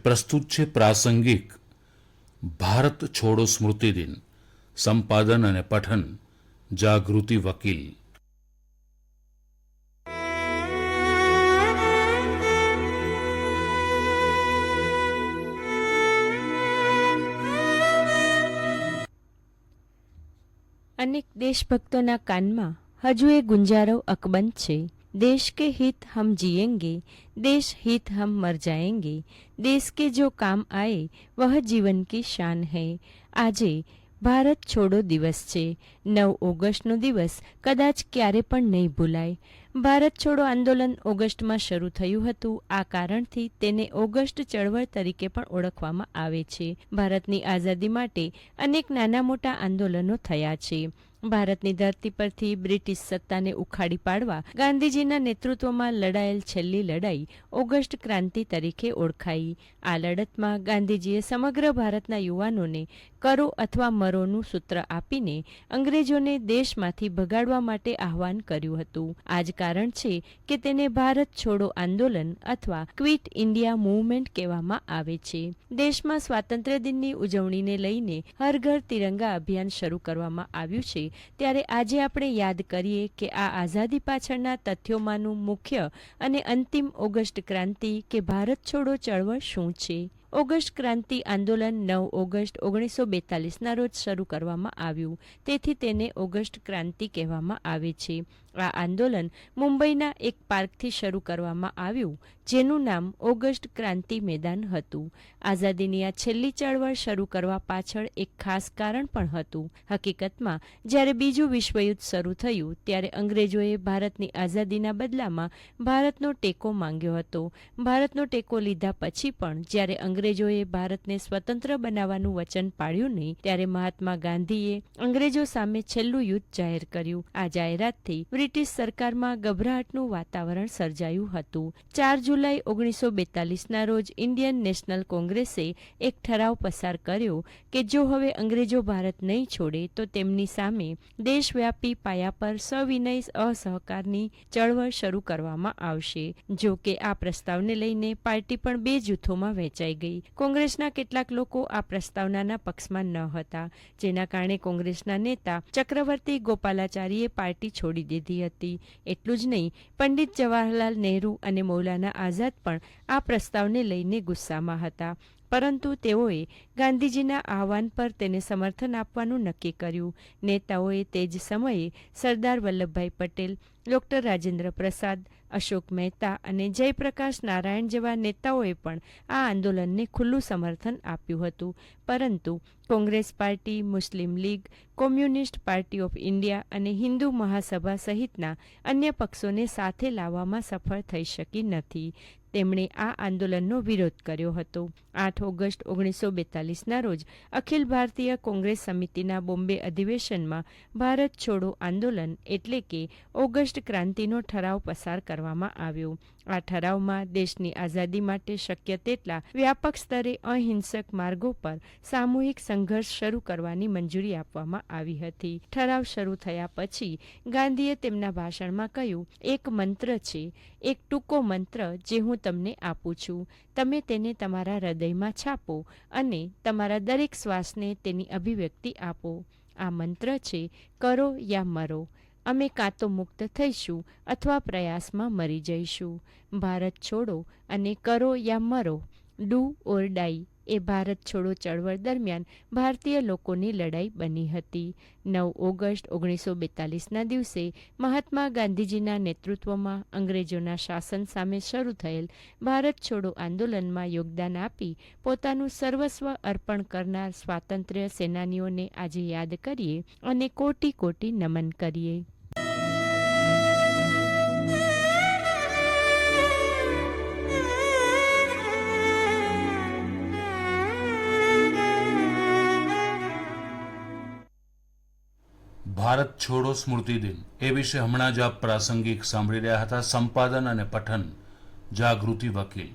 પ્રસ્તુત છે પ્રાસંગિક ભારત છોડો સ્મૃતિ દિન, સંપાદન અને પઠન જાગૃતિ વકીલ. અનેક દેશભક્તોના કાનમાં હજુ એ ગુંજારો અકબંધ છે. देश के हित हम जिएंगे, देश हित हम मर जाएंगे, देश के जो काम आए वह जीवन की शान है. આજે ભારત છોડો દિવસ છે. 9 ઓગસ્ટનો દિવસ કદાચ ક્યારે પણ નહીં ભૂલાય. ભારત છોડો આંદોલન ઓગસ્ટમાં શરૂ થયું હતું. આ કારણથી તેને ઓગસ્ટ ચળવળ તરીકે પણ ઓળખવામાં આવે છે. ભારતની આઝાદી માટે અનેક નાના મોટા આંદોલનો થયા છે. ભારતની ધરતી પરથી બ્રિટિશ સત્તાને ઉખાડી પાડવા ગાંધીજીના નેતૃત્વમાં લડાયેલ છેલ્લી લડાઈ ઓગસ્ટ ક્રાંતિ તરીકે ઓળખાઈ. આ લડતમાં ગાંધીજીએ સમગ્ર ભારતના યુવાનોને કરો અથવા મરોનું સૂત્ર આપીને અંગ્રેજોને દેશમાંથી ભગાડવા માટે આહવાન કર્યું હતું. આ જ કારણ છે કે તેને ભારત છોડો આંદોલન અથવા ક્વિટ ઇન્ડિયા મૂવમેન્ટ કહેવામાં આવે છે. દેશમાં સ્વાતંત્ર્ય દિનની ઉજવણીને લઈને હર ઘર તિરંગા અભિયાન શરૂ કરવામાં આવ્યું છે. ત્યારે આજે આપણે યાદ કરીએ કે આ આઝાદી પાછળના તથ્યોમાંનું મુખ્ય અને અંતિમ ઓગસ્ટ ક્રાંતિ કે ભારત છોડો ચળવળ શું છે. ઓગસ્ટ ક્રાંતિ આંદોલન 9 ઓગસ્ટ 1942ના રોજ શરૂ કરવામાં આવ્યું. તેથી તેને ઓગસ્ટ ક્રાંતિ કહેવામાં આવે છે. આ આંદોલન મુંબઈના એક પાર્કથી શરૂ કરવામાં આવ્યું, જેનું નામ ઓગસ્ટ ક્રાંતિ મેદાન હતું. આઝાદીની આ છેલ્લી ચળવળ શરૂ કરવા પાછળ એક ખાસ કારણ પણ હતું. હકીકતમાં જ્યારે બીજું વિશ્વયુદ્ધ શરૂ થયું ત્યારે અંગ્રેજોએ ભારતની આઝાદીના બદલામાં ભારતનો ટેકો માંગ્યો હતો. ભારતનો ટેકો લીધા પછી પણ જ્યારે અંગ્રેજોએ ભારતને સ્વતંત્ર બનાવવાનું વચન પાળ્યું નહીં, ત્યારે મહાત્મા ગાંધીએ અંગ્રેજો સામે છેલ્લું યુદ્ધ જાહેર કર્યું. આ જાહેરાતથી બ્રિટિશ સરકારમાં ગભરાટનું વાતાવરણ સર્જાયું હતું. 4 જુલાઈ 1942ના રોજ ઇન્ડિયન નેશનલ કોંગ્રેસે એક ઠરાવ પસાર કર્યો કે જો હવે અંગ્રેજો ભારત નહીં છોડે તો તેમની સામે દેશવ્યાપી પાયા પર સવિનય અસહકારની ચળવળ શરૂ કરવામાં આવશે. જો કે આ પ્રસ્તાવને લઈને પાર્ટી પણ બે જૂથોમાં વહેંચાઈ ગઈ. કોંગ્રેસના કેટલાક લોકો આ પ્રસ્તાવનાના પક્ષમાં ન હતા, જેના કારણે કોંગ્રેસના નેતા ચક્રવર્તી ગોપાલાચારીએ પાર્ટી છોડી દીધી હતી. એટલું જ નહીં, પંડિત જવાહરલાલ નહેરુ અને મૌલાના આઝાદ પણ આ પ્રસ્તાવને લઈને ગુસ્સામાં હતા. પરંતુ તેઓએ ગાંધીજીના આહવાન પર તેને સમર્થન આપવાનું નક્કી કર્યું. નેતાઓએ તે જ સમયે સરદાર વલ્લભભાઈ પટેલ, ડૉક્ટર રાજેન્દ્ર પ્રસાદ, અશોક મહેતા અને જયપ્રકાશ નારાયણ જેવા નેતાઓએ પણ આ આંદોલનને ખુલ્લું સમર્થન આપ્યું હતું. પરંતુ Congress party, Muslim league, communist party of India અને હિન્દુ મહાસભા સહિતના અન્ય પક્ષોને સાથે લાવવામાં સફળ થઈ શકી નથી. તેમણે આ આંદોલનનો વિરોધ કર્યો હતો. 8 ઓગસ્ટ 1942ના રોજ અખિલ ભારતીય કોંગ્રેસ સમિતિના બોમ્બે અધિવેશનમાં ભારત છોડો આંદોલન એટલે કે ઓગસ્ટ ક્રાંતિનો ઠરાવ પસાર કરવામાં આવ્યો. આ ઠરાવમાં દેશની આઝાદી માટે શક્ય તેટલા વ્યાપક સ્તરે અહિંસક માર્ગો પર સામૂહિક સંઘર્ષ શરૂ કરવાની મંજૂરી આપવામાં આવી હતી. ઠરાવ શરૂ થયા પછી ગાંધીએ તેમના ભાષણમાં કહ્યું, એક મંત્ર છે, એક ટૂંકો મંત્ર જે હું તમને આપું છું. તમે તેને તમારા હૃદયમાં છાપો અને તમારા દરેક શ્વાસને તેની અભિવ્યક્તિ આપો. આ મંત્ર છે, કરો યા મરો. અમે કાં તો મુક્ત થઈશું અથવા પ્રયાસમાં મરી જઈશું. ભારત છોડો અને કરો યા મરો, ડુ ઓર ડાઈ એ ભારત છોડો ચળવળ દરમિયાન ભારતીય લોકોની લડાઈ બની હતી. 9 ઓગસ્ટ 1942ના દિવસે મહાત્મા ગાંધીજીના નેતૃત્વમાં અંગ્રેજોના શાસન સામે શરૂ થયેલ ભારત છોડો આંદોલનમાં યોગદાન આપી પોતાનું સર્વસ્વ અર્પણ કરનાર સ્વાતંત્ર્ય સેનાનીઓને આજે યાદ કરીએ અને કોટી કોટી નમન કરીએ. ભારત છોડો સ્મૃતિ દિન એ વિશે હમણાં જ આપ પ્રાસંગિક સાંભળી રહ્યા હતા. સંપાદન અને પઠન જાગૃતિ વકીલ.